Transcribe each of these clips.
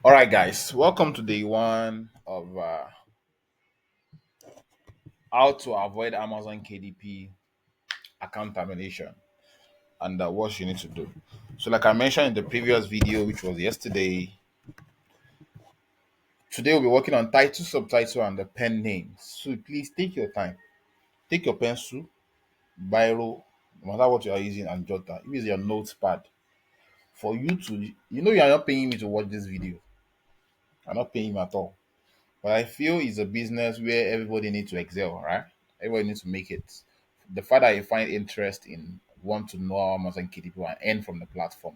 All right, guys, welcome to day one of how to avoid Amazon KDP account termination and what you need to do. So, like I mentioned in the previous video, which was yesterday, today we'll be working on title, subtitle, and the pen name. So, please take your time, take your pencil, biro, no matter what you are using, and jot down. Use your notepad for you to, you are not paying me to watch this video. I'm not paying you at all. But I feel it's a business where everybody needs to excel, right? Everybody needs to make it. The fact that you find interest in want to know how Amazon KDP and earn from the platform,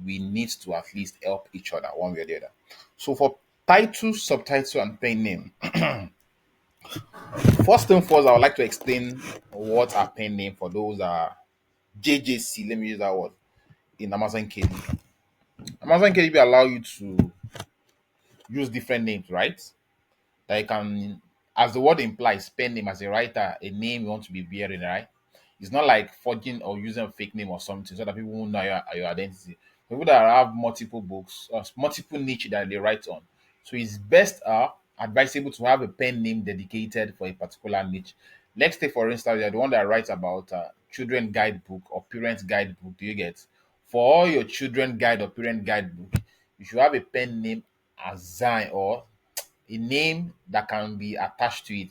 we need to at least help each other one way or the other. So for title, subtitle, and pen name, first thing first, I would like to explain what are pen name for those are JJC. Let me use that word in Amazon KDP. Amazon KDP allow you to use different names, right? That you can, as the word implies, pen name as a writer, a name you want to be bearing, right? It's not like forging or using a fake name or something so that people won't know your identity. People that have multiple books or multiple niche that they write on. So it's best advisable to have a pen name dedicated for a particular niche. Let's take for instance, you're the one that writes about children guidebook or parent guidebook. Do you get? For all your children guide or parent guidebook, you should have a pen name assigned or a name that can be attached to it.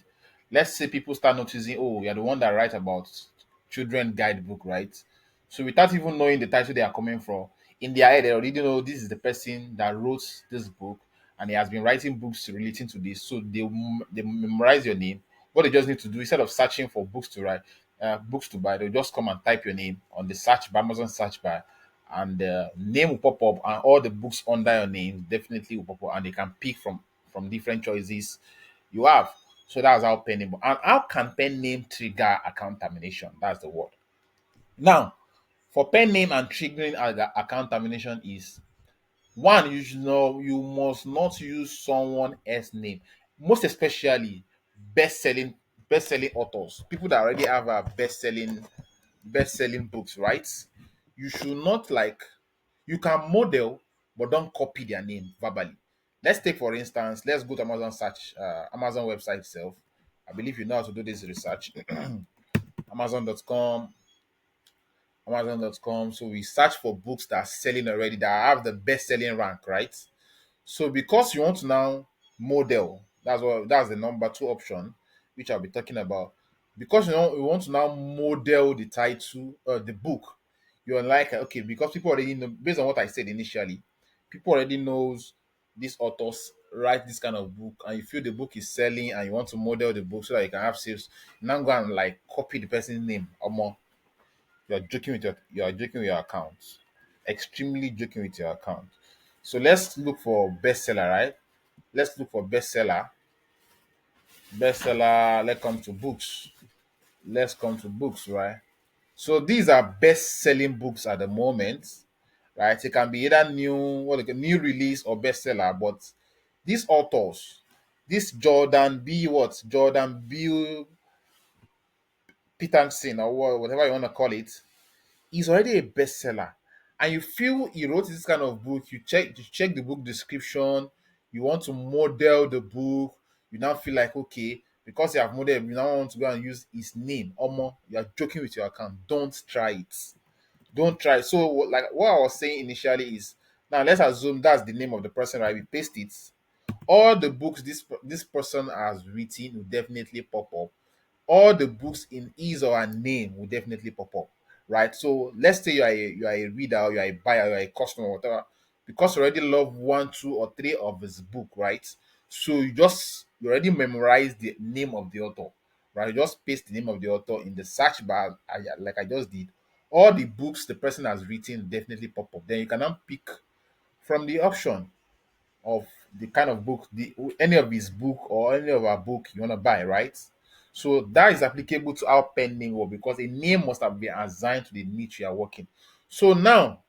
Let's say people start noticing, oh, you're the one that writes about children guidebook, right? So without even knowing the title they are coming from, in their head they already know this is the person that wrote this book and he has been writing books relating to this. So they memorize your name. What they just need to do instead of searching for books to write, books to buy, they'll just come and type your name on the search bar, Amazon search bar, and the name will pop up, and all the books under your name definitely will pop up, and they can pick from different choices you have. So that's how pen name. And how can pen name trigger account termination? That's the word. Now, for pen name and triggering account termination is one, you should know you must not use someone else's name, most especially best-selling best-selling authors, people that already have a best-selling books, right? You should not like you can model but don't copy their name verbally. Let's take for instance, let's go to Amazon search, Amazon website itself. I believe you know how to do this research. Amazon.com, Amazon.com. So we search for books that are selling already that have the best-selling rank, right? So because you want to now model, that's the number two option, which I'll be talking about. Because you want to now model the title, the book, you're like okay, because people already know based on what I said initially, people already knows these authors write this kind of book, and you feel the book is selling, and you want to model the book so that you can have sales. You now go and like copy the person's name or more. You are joking with your account, extremely joking with your account. So let's look for bestseller, right? Let's look for bestseller. Bestseller. Let's come to books. Let's come to books, right? So these are best-selling books at the moment, right? It can be either new release or bestseller, but these authors, this Jordan B. Peterson or whatever you want to call it, is already a bestseller, and you feel he wrote this kind of book, you check the book description, you want to model the book, you now feel like okay, because you have modeled, you now want to go and use his name. Omo, you are joking with your account. Don't try it. Don't try. So like what I was saying initially is, now let's assume that's the name of the person, right? We paste it. All the books this person has written will definitely pop up. All the books in his or her name will definitely pop up, right? So let's say you are a reader, or you are a buyer, you are a customer, whatever, because you already love one, two, or three of his book, right? So you already memorize the name of the author, right? You just paste the name of the author in the search bar, like I just did. All the books the person has written definitely pop up. Then you can now pick from the option of the kind of book, any of his book or any of our book you want to buy, right? So that is applicable to our pen name work because a name must have been assigned to the niche you are working. So now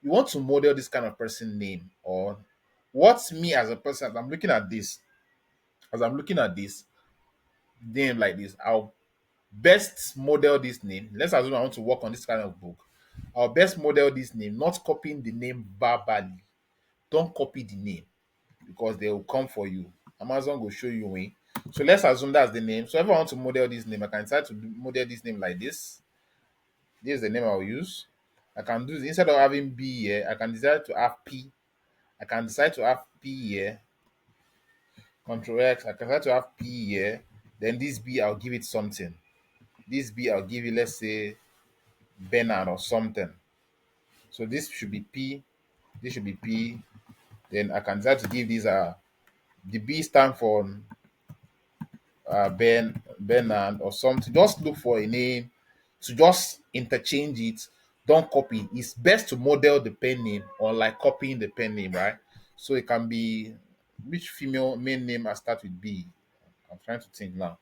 you want to model this kind of person name, or what's me as a person, as I'm looking at this name like this, I'll best model this name. Let's assume I want to work on this kind of book. I'll best model this name, not copying the name verbally. Don't copy the name. because they will come for you. Amazon will show you way. So let's assume that's the name. So if I want to model this name, I can decide to model this name like this. This is the name I'll use. I can do instead of having B here, I can decide to have P. I can decide to have P here. Control X. I can decide to have P here. Then this B, I'll give it something. This B, I'll give it, let's say, Bernard or something. So this should be P. This should be P. Then I can decide to give these the B stand for Bernard or something. Just look for a name to just interchange it. Don't copy. It's best to model the pen name or like copying the pen name, right? So it can be which female main name I start with B. I'm trying to think now.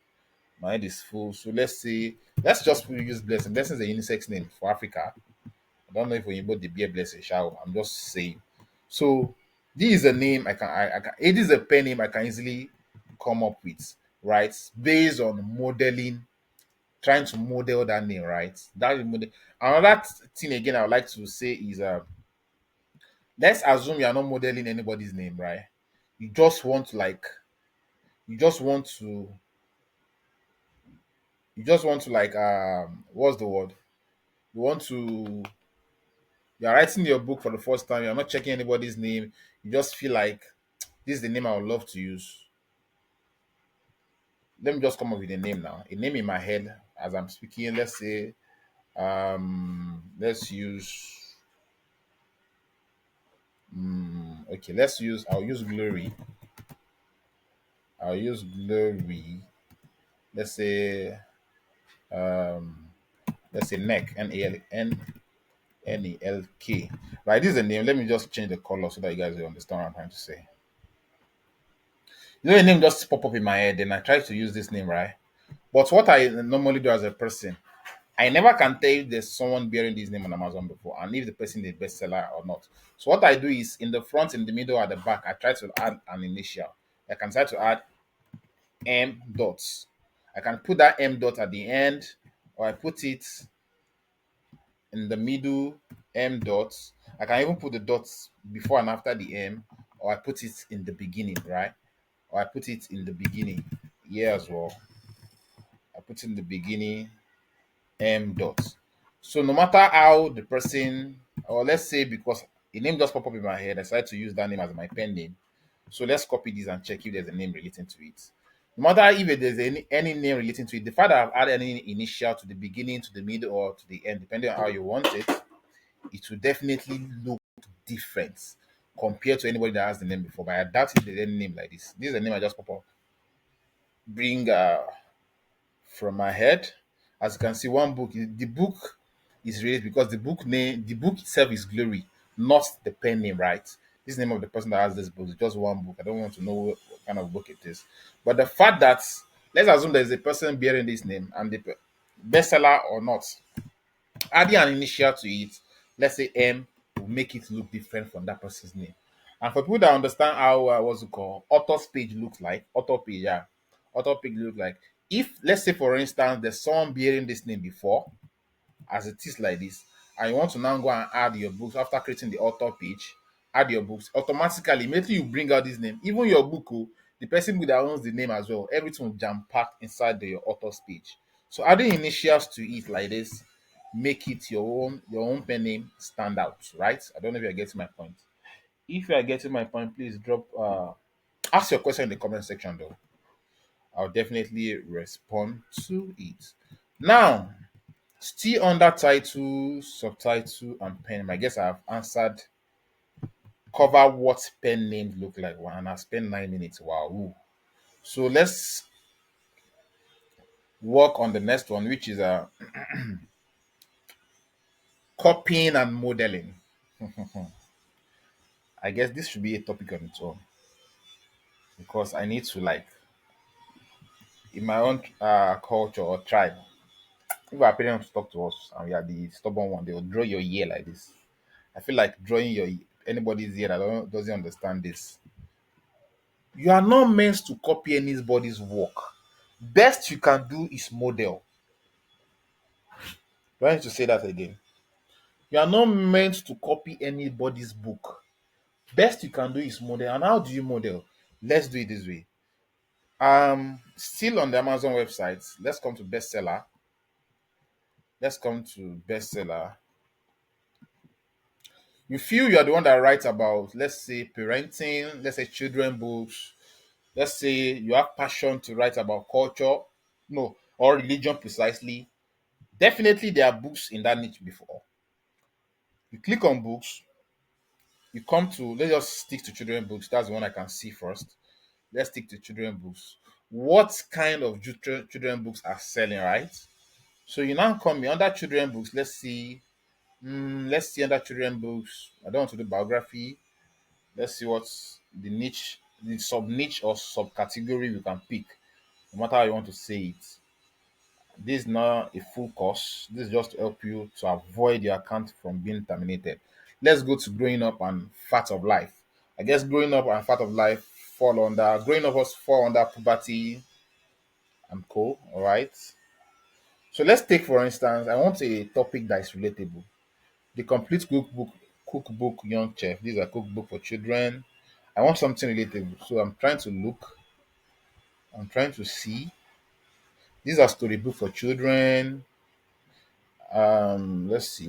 My head is full. So let's just use Blessing. Blessing is a unisex name for Africa. I don't know if we both the beer Blessing shall. I'm just saying. So this is a name I can it is a pen name I can easily come up with, right? Based on modeling, trying to model that name, right? That is model. Another thing again I would like to say is let's assume you are not modeling anybody's name, right? You just want to like you just want to you just want to like what's the word? You want to you're writing your book for the first time, you're not checking anybody's name, you just feel like this is the name I would love to use. Let me just come up with a name now. A name in my head as I'm speaking. Let's say let's use okay, I'll use Glory. I'll use Glory. Let's say um let's say neck Nelk. Right, this is a name. Let me just change the color so that you guys will understand what I'm trying to say. A name just pop up in my head, then I try to use this name, right? But what I normally do as a person, I never can tell if there's someone bearing this name on Amazon before and if the person is a bestseller or not. So what I do is in the front, in the middle, at the back, I try to add an initial. I can try to add M dots. I can put that M dot at the end, or I put it in the middle, M dots. I can even put the dots before and after the M, or I put it in the beginning, right? Or I put it in the beginning here as well. I put it in the beginning M dot. So no matter how the person, or let's say because a name just pop up in my head, I decided to use that name as my pen name. So let's copy this and check if there's a name relating to it. No matter if there's any name relating to it, the fact that I've added any initial to the beginning, to the middle, or to the end, depending on how you want it, it will definitely look different compared to anybody that has the name before. But I doubt if there's any name like this. This is a name I just pop up. Bring from my head. As you can see, the book is raised because the book itself is Glory, not the pen name, right? This is the name of the person that has this book. It's just one book. I don't want to know what kind of book it is. But the fact that let's assume there's a person bearing this name and the bestseller or not, adding an initial to it, let's say M, will make it look different from that person's name. And for people that understand how what's it called, author's page looks like, author page, yeah, author page looks like. If let's say for instance there's someone bearing this name before, as it is like this, and you want to now go and add your books after creating the author page, add your books automatically. Immediately you bring out this name, even your book, the person that owns the name as well, everything will jam packed inside your author's page. So adding initials to it like this make it your own pen name stand out, right? I don't know if you're getting my point. If you are getting my point, please drop ask your question in the comment section though. I'll definitely respond to it. Now, still under title, subtitle, and pen name. I guess I've answered cover what pen names look like, and I spent 9 minutes. Wow. Ooh. So let's work on the next one, which is copying and modeling. I guess this should be a topic on its own because I need to like in my own culture or tribe. If our parents talk to us and we are the stubborn one, they will draw your ear like this. I feel like drawing your anybody's ear that doesn't understand this. You are not meant to copy anybody's work. Best you can do is model. Do I need to say that again? You are not meant to copy anybody's book. Best you can do is model. And how do you model? Let's do it this way. Still on the Amazon website, let's come to bestseller. Let's come to bestseller. You feel you are the one that writes about, let's say, parenting, let's say children books, let's say you have passion to write about culture, no, or religion precisely. Definitely there are books in that niche before. You click on books, you come to, let's just stick to children books. That's the one I can see first. Let's stick to children books. What kind of children books are selling, right? So you now come here under children books. Let's see. Let's see under children books. I don't want to do biography. Let's see what's the niche, the sub niche or subcategory we can pick, no matter how you want to say it. This is not a full course. This is just to help you to avoid your account from being terminated. Let's go to growing up and fact of life. I guess growing up and fact of life fall under growing up was fall under puberty and co. All right. So let's take for instance, I want a topic that is relatable. The complete cookbook young chef. These are cookbook for children. I want something relatable. So I'm trying to look, I'm trying to see. These are storybook for children. Let's see.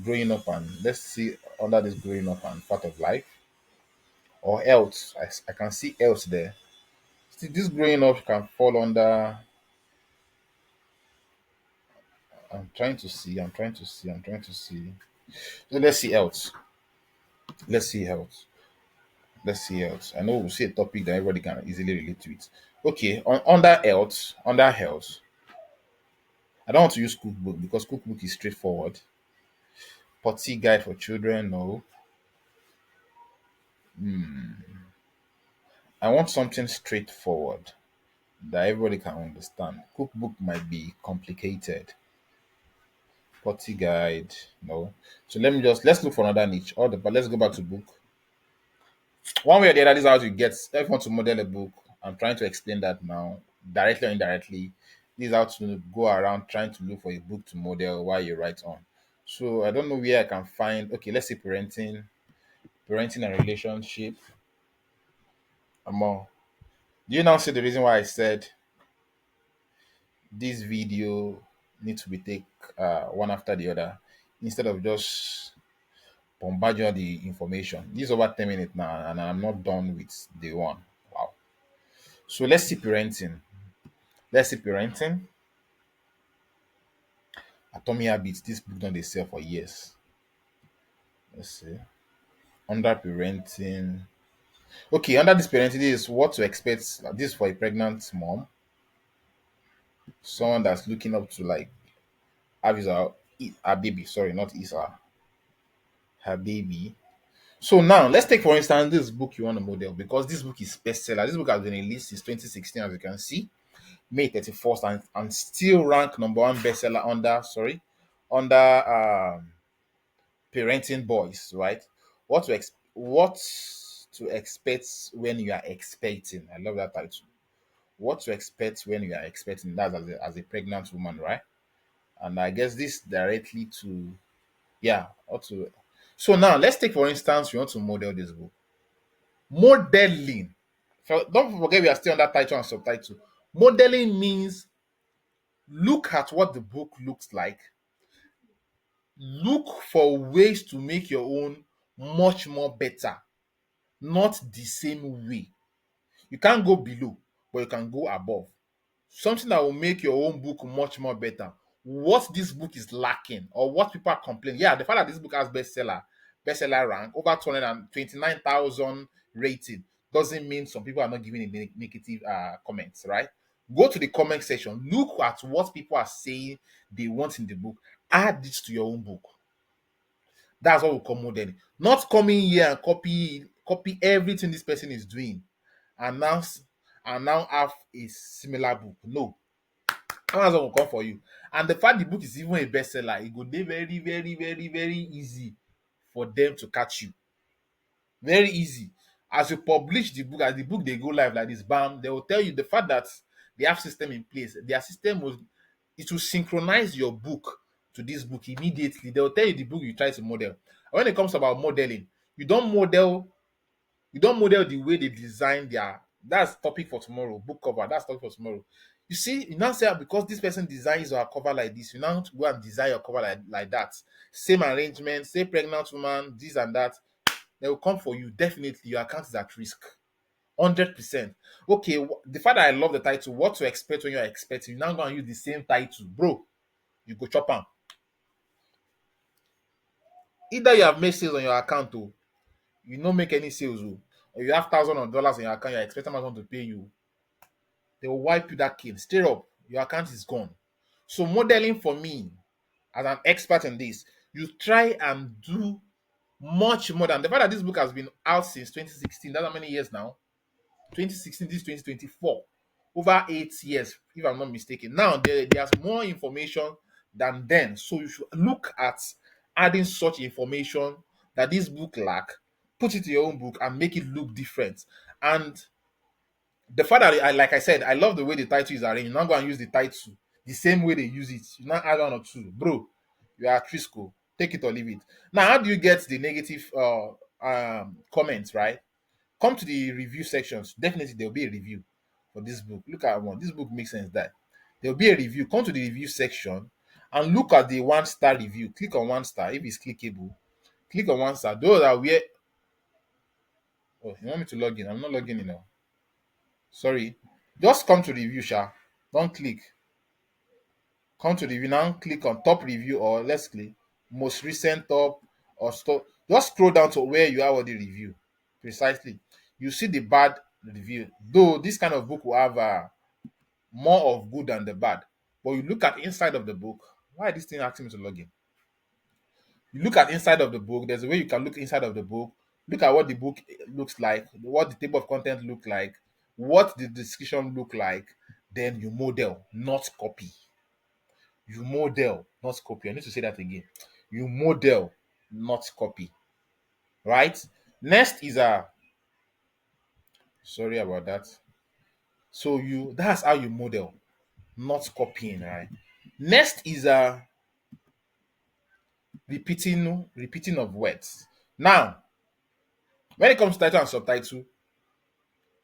Growing up and let's see under this growing up and part of life or else. I can see else there. See, this growing up can fall under. I'm trying to see. So let's see else. Let's see else. Let's see else. I know we'll see a topic that everybody can easily relate to it. Okay, under health. I don't want to use cookbook because cookbook is straightforward. Potty guide for children, no. I want something straightforward that everybody can understand. Cookbook might be complicated. Potty guide, no. So let's look for another niche. But let's go back to book. One way or the other, this is how you get. If you want to model a book, I'm trying to explain that now, directly or indirectly. This is how to go around trying to look for a book to model while you write on. So I don't know where I can find. Okay, let's say parenting and relationship. More. Do you now see the reason why I said this video needs to be take one after the other instead of just bombard you with the information. This is over 10 minutes now, and I'm not done with day one. Wow. So let's see parenting. Let's see parenting. Atomic Habits. This book done they sell for years. Let's see. Under parenting. Okay, under this parenting, this is what to expect. This is for a pregnant mom, someone that's looking up to like have her baby. Sorry, not is her baby. So now let's take for instance this book you want to model because this book is bestseller. This book has been released since 2016, as you can see, May 31st, and still rank number one bestseller under parenting boys, right? What to expect when you are expecting. I love that title. What to expect when you are expecting. That's as a pregnant woman, right? And I guess this directly to yeah, or to so now let's take for instance you want to model this book. Modeling. So don't forget we are still under title and subtitle. Modeling means look at what the book looks like. Look for ways to make your own much more better, not the same way. You can't go below, but you can go above. Something that will make your own book much more better. What this book is lacking, or what people are complaining. Yeah, the fact that this book has bestseller rank over 229,000 rating doesn't mean some people are not giving it negative comments, right? Go to the comment section, look at what people are saying they want in the book, add this to your own book. That's what we call modeling. Not coming here and copy everything this person is doing and now have a similar book. No, Amazon will come for you. And the fact the book is even a bestseller, it go dey very, very, very, very easy for them to catch you. Very easy. As you publish the book, as the book they go live like this, bam, they will tell you the fact that they have system in place. Their system will synchronize your book to this book immediately. They will tell you the book you try to model. And when it comes about modeling, You don't model the way they design their, that's topic for tomorrow, book cover, that's topic for tomorrow. You see, you now say, "Ah, because this person designs your cover like this, you now go and design your cover like that. Same arrangement, say pregnant woman, this and that, they will come for you. Definitely, your account is at risk. 100%. Okay, the fact that I love the title, what to expect when you're expecting, you now go and use the same title, bro, you go chop am. Either you have made sales on your account, oh, you no make any sales, oh, or you have thousands of dollars in your account, you're expecting someone to pay you, they will wipe you that kid. Straight up, your account is gone. So modeling for me, as an expert in this, you try and do much more than the fact that this book has been out since 2016. That's how many years now? 2016, this 2024. Over 8 years, if I'm not mistaken. Now there's more information than then. So you should look at adding such information that this book lack, put it in your own book and make it look different. And the fact that like I said, I love the way the title is arranged. You're not going to use the title the same way they use it. You not add one or two, bro. You are at risk. Oh. Take it or leave it. Now, how do you get the negative comments? Right? Come to the review sections. Definitely, there will be a review for this book. Look at one. This book makes sense. That there will be a review. Come to the review section and look at the 1 star review. Click on 1 star if it's clickable. Click on 1 star. Those are where. Oh, you want me to log in? I'm not logging in now. Sorry. Just come to review, Sha. Don't click. Come to review now. Click on top review, or let's click most recent top or stop. Just scroll down to where you have already review. Precisely. You see the bad review. Though this kind of book will have more of good than the bad. But you look at inside of the book. Why is this thing asking me to log in? You look at inside of the book. There's a way you can look inside of the book. Look at what the book looks like, what the table of content look like, what the description look like. Then you model, not copy. You model, not copy. I need to say that again. You model, not copy. Right? Next is a sorry about that. So you that's how you model, not copying, right? Next is a repeating of words. Now, when it comes to title and subtitle,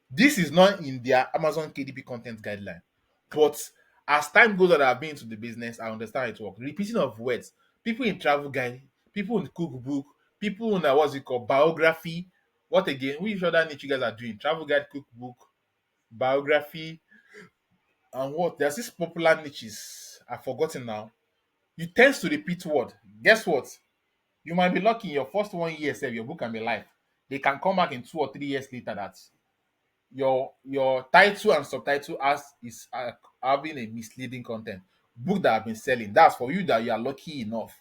this is not in their Amazon KDP content guideline. But as time goes on, I've been into the business, I understand how it works. Repeating of words. People in travel guide, people in cookbook, people in what's it called, biography. What again? Which other niche you guys are doing? Travel guide, cookbook, biography, and what? There's this popular niches. I've forgotten now. You tends to repeat word. Guess what? You might be lucky in your first 1 year, say your book can be live. They can come back in 2 or 3 years later that your title and subtitle as is having a misleading content. Book that have been selling. That's for you that you are lucky enough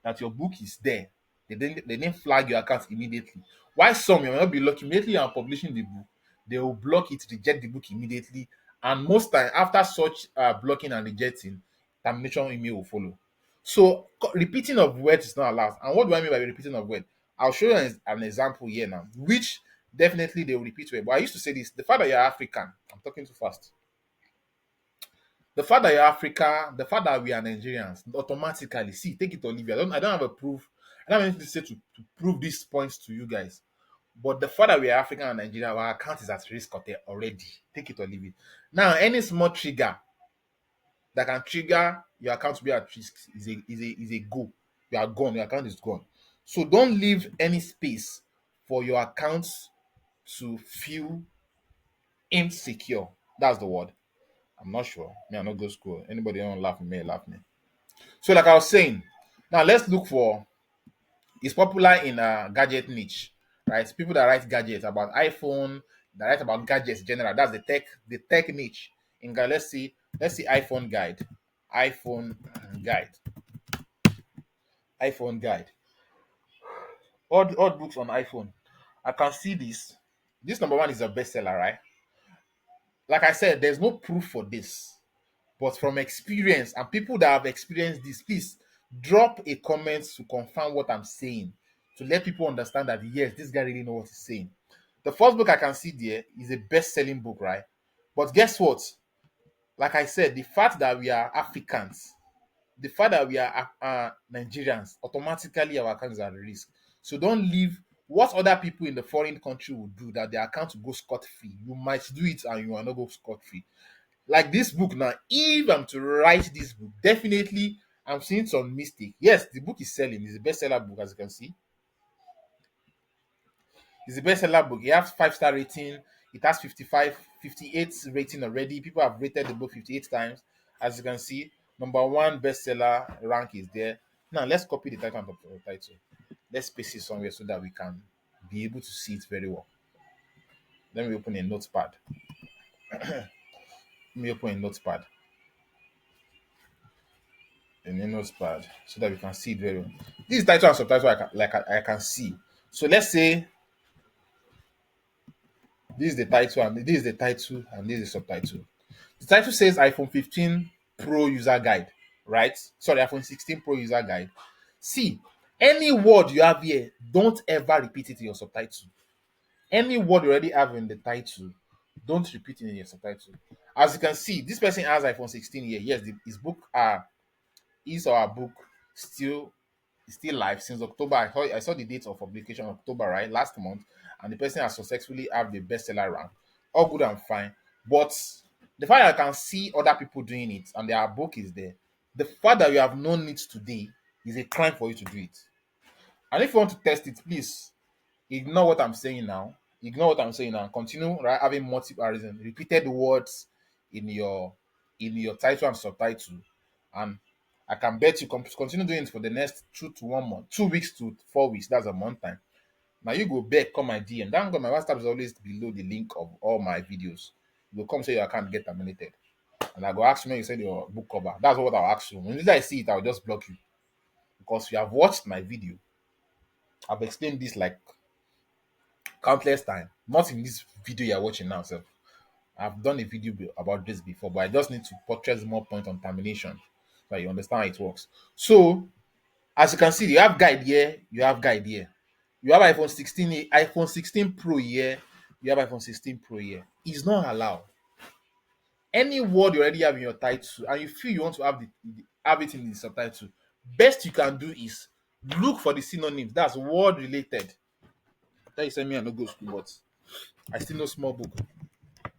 that your book is there. They didn't flag your account immediately. Why some you may not be lucky immediately you are publishing the book, they will block it, reject the book immediately, and most time after such blocking and rejecting, termination email will follow. So repeating of words is not allowed. And what do I mean by repeating of words? I'll show you an example here now, which definitely they will repeat well. But I used to say this: the fact that you're African, I'm talking too fast. The fact that you're African, the fact that we are Nigerians, automatically see, take it or leave it. I don't have a proof. I don't have anything to say to prove these points to you guys. But the fact that we are African and Nigerian, our account is at risk already. Take it or leave it. Now, any small trigger that can trigger your account to be at risk is a go. You are gone. Your account is gone. So don't leave any space for your accounts to feel insecure. That's the word. I'm not sure. Me, I not go school. Anybody don't laugh at me, laugh me. So, like I was saying, now let's look for. It's popular in a gadget niche, right? People that write gadgets about iPhone, that write about gadgets in general. That's the tech niche. Let's see iPhone guide, iPhone guide, iPhone guide. All books on iPhone. I can see this. This number one is a bestseller, right? Like I said, there's no proof for this. But from experience and people that have experienced this, please drop a comment to confirm what I'm saying, to let people understand that yes, this guy really knows what he's saying. The first book I can see there is a best-selling book, right? But guess what? Like I said, the fact that we are Africans, the fact that we are Nigerians, automatically our account is at risk. So don't leave what other people in the foreign country will do that their account will go scot free, you might do it and you will not go scot free. Like this book now, if I'm to write this book, definitely I'm seeing some mistake. Yes, the book is selling. It's a bestseller book, as you can see. It's a bestseller book. It has 5-star rating. It has 55, 58 rating already. People have rated the book 58 times. As you can see, number one bestseller rank is there. Now let's copy the title of the title. Let's paste it somewhere so that we can be able to see it very well. Let me open a notepad. Let me open a notepad. In a notepad so that we can see it very well. This is title and subtitle I can see. So let's say this is the title and this is the title and this is the subtitle. The title says iPhone 15 Pro user guide, right? Sorry, iPhone 16 Pro user guide. See, any word you have here, don't ever repeat it in your subtitle. Any word you already have in the title, don't repeat it in your subtitle. As you can see, this person has iPhone 16 here. Yes, his book his or her book still still live since October. I saw the date of publication October, right? Last month, and the person has successfully have the bestseller rank. All good and fine. But the fact that I can see other people doing it and their book is there, the fact that you have known it today is a crime for you to do it. And if you want to test it, please ignore what I'm saying now. Ignore what I'm saying now. Continue right, having multiple reasons, repeated words in your title and subtitle, and I can bet you continue doing it for the next 2 to 1 month, 2 weeks to 4 weeks. That's a month time. Now you go back, come my DM. Thank God my WhatsApp is always below the link of all my videos. You go come say your account get terminated, and I go ask you when you send your book cover. That's what I'll ask you. When I see it, I'll just block you because you have watched my video. I've explained this like countless times. Not in this video you're watching now, sir. I've done a video about this before, but I just need to portray more point on termination so that you understand how it works. So, as you can see, you have guide here, you have guide here. You have iPhone 16, iPhone 16 Pro here, you have iPhone 16 Pro here. It's not allowed. Any word you already have in your title and you feel you want to have it in the subtitle, best you can do is look for the synonyms. That's word related. That you send me a no go school, but I still know small book.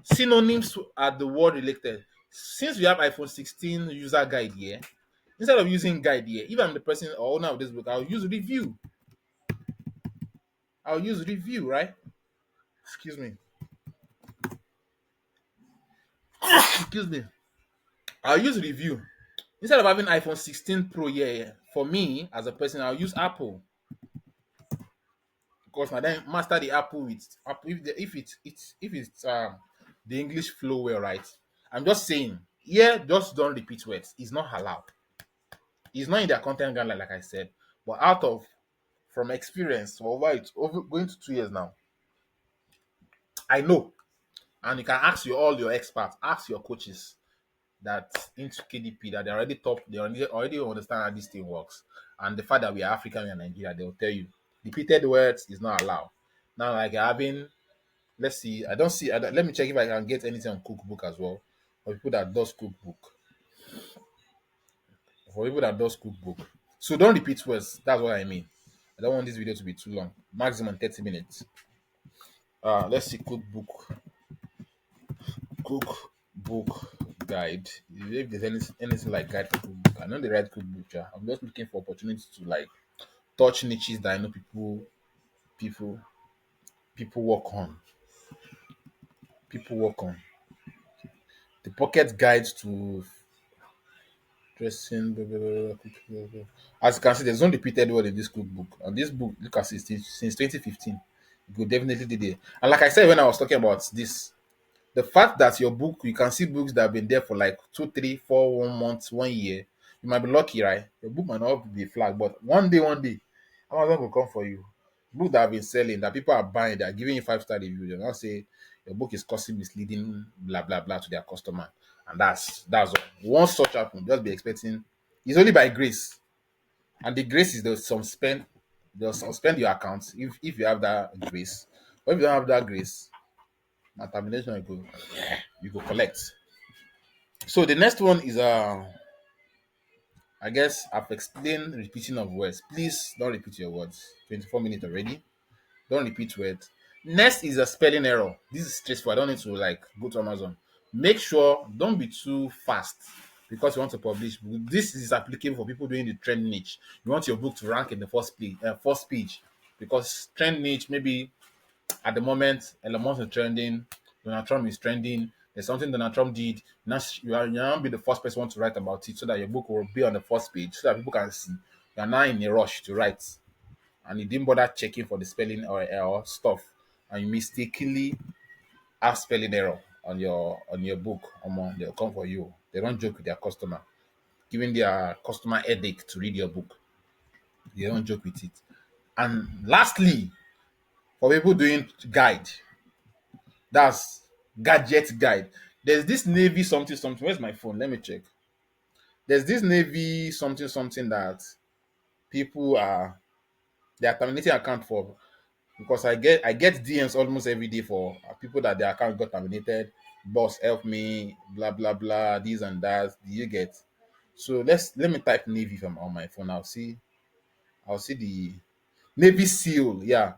Synonyms are the word related. Since we have iPhone 16 user guide here, instead of using guide here, if I'm the person or owner of this book, I'll use review. I'll use review, right? Excuse me. Excuse me. I'll use review. Instead of having iPhone 16 Pro here, for me as a person, I'll use Apple. Because I then master the Apple with Apple if it's the English flow well, right? I'm just saying, yeah, just don't repeat words. It's not allowed. It's not in their content guideline, like I said, but out of from experience for over going to 2 years now, I know. And you can ask all your experts, ask your coaches that into KDP that they already top, they already understand how this thing works. And the fact that we are African and Nigeria, they'll tell you repeated words is not allowed. Now, like having, let's see, let me check if I can get anything on cookbook as well. For people that does cookbook. For people that does cookbook. So don't repeat words. That's what I mean. I don't want this video to be too long. Maximum 30 minutes. Let's see cookbook guide. If there's anything like guide for cookbook, I know the right cookbook. Yeah. I'm just looking for opportunities to like touch niches that I know people people work on. People work on. The pocket guides to dressing. Blah, blah, blah, blah, blah. As you can see, there's no repeated word in this cookbook. And this book, look at it, since 2015. You could definitely did it. And like I said when I was talking about this, the fact that your book, you can see books that have been there for like 2, 3, 4 1 month, 1 year, you might be lucky, right? Your book might not be flagged, but one day, Amazon will come for you. Book that have been selling, that people are buying, they are giving you 5-star review. They not say your book is causing misleading, blah blah blah to their customer, and that's all. Once such happen, just be expecting. It's only by grace, and the grace is they'll suspend your account if you have that grace. But if you don't have that grace, na termination you go collect. So the next one is I guess I've explained repeating of words. Please don't repeat your words. 24 minutes already. Don't repeat words. Next is a spelling error. This is stressful. I don't need to like go to Amazon. Make sure don't be too fast because you want to publish. This is applicable for people doing the trend niche. You want your book to rank in the first page because trend niche maybe at the moment Elon Musk is trending, Donald Trump is trending. There's something Donald Trump did. Now you are be the first person to write about it so that your book will be on the first page so that people can see. You are now in a rush to write and you didn't bother checking for the spelling or stuff, and you mistakenly have spelling error on your book, they'll come for you. They don't joke with their customer, giving their customer headache to read your book. They don't joke with it. And lastly, for people doing guide, that's gadget guide. There's this Navy something something. Where's my phone? Let me check. There's this Navy something something that people are they are terminating account for because I get DMs almost every day for people that their account got terminated. Boss, help me, blah blah blah, this and that. Do you get? So let me type Navy from on my phone. I'll see the Navy SEAL. Yeah,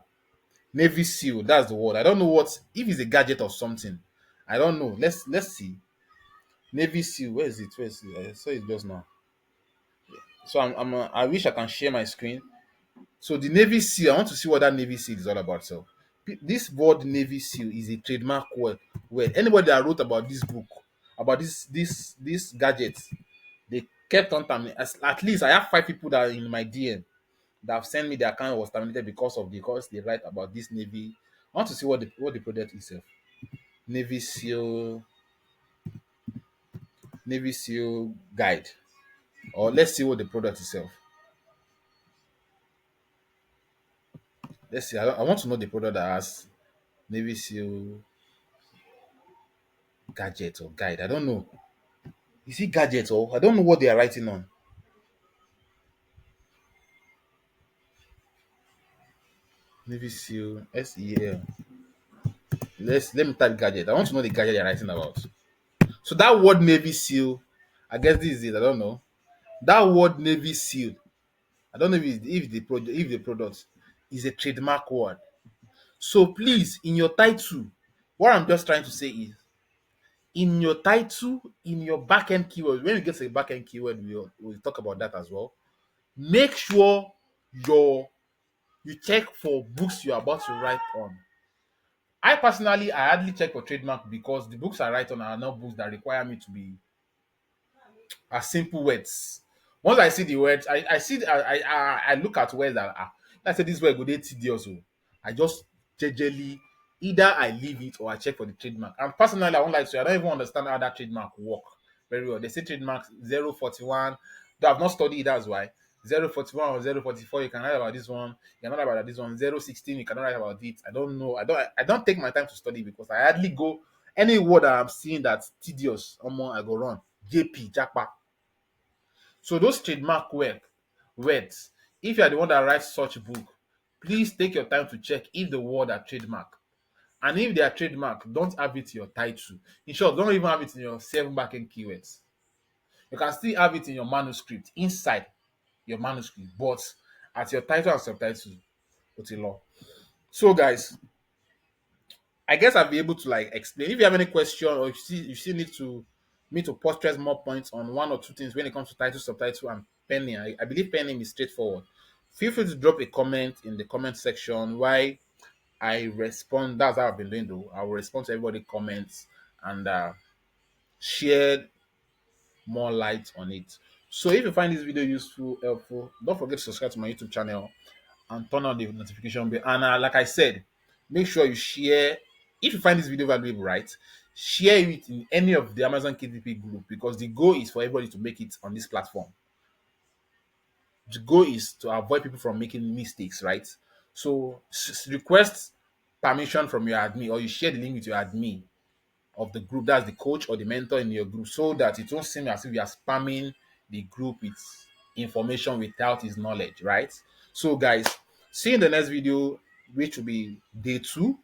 Navy SEAL. That's the word. I don't know what if it's a gadget or something. I don't know. Let's see. Navy SEAL. Where is it? Where is it? I saw it just now. So I wish I can share my screen. So the Navy SEAL, I want to see what that Navy SEAL is all about. So this word Navy SEAL is a trademark word. Where anybody that wrote about this book, about this gadget, they kept on terminating. At least I have 5 people that are in my DM that have sent me their account was terminated because they write about this Navy. I want to see what the product is. Navy SEAL Navy SEAL guide, or let's see what the product itself. Let's see. I want to know the product that has Navy SEAL gadget or guide. I don't know. Is it gadget or I don't know what they are writing on. Navy SEAL SEAL. Let me type gadget. I want to know the gadget they're writing about. So that word Navy SEAL, I guess this is it. I don't know. That word Navy SEAL. I don't know if the product is a trademark word. So please, in your title, what I'm just trying to say is in your title, in your backend keyword, when we get to the backend keyword, we'll talk about that as well. Make sure your you check for books you're about to write on. I hardly check for trademark because the books I write on are not books that require me to be as simple words. Once I see the words, I see I look at words that I say this word go dey tedious. Oh. I just jejely either I leave it or I check for the trademark. And personally, I won't lie to you, I don't even understand how that trademark work very well. They say trademark 041. Though I've not studied it, that's why. 041 or 044, you can write about this one, you can write about this one, 016, you cannot write about it. I don't know. I don't take my time to study because I hardly go any word that I'm seeing that's tedious, I go run. JP, Japa. So those trademark words, if you are the one that writes such book, please take your time to check if the word are trademark. And if they are trademark, don't have it in your title. In short, don't even have it in your 7 backend keywords. You can still have it in your manuscript, inside your manuscript, but at your title and subtitle, put it law. So guys, I guess I'll be able to like explain. If you have any question or you still need to me to portray more points on one or two things when it comes to title, subtitle, and penning, I believe penning is straightforward. Feel free to drop a comment in the comment section. Why I respond. That's how I've been doing though. I will respond to everybody comments and share more light on it. So if you find this video useful, helpful, don't forget to subscribe to my YouTube channel and turn on the notification bell. And like I said, make sure you share. If you find this video valuable, right, share it in any of the Amazon KDP group because the goal is for everybody to make it on this platform. The goal is to avoid people from making mistakes, right? So request permission from your admin or you share the link with your admin of the group, that's the coach or the mentor in your group, so that it won't seem as if you are spamming the group with information without his knowledge, right? So guys, see you in the next video, which will be day 2,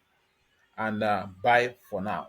and bye for now.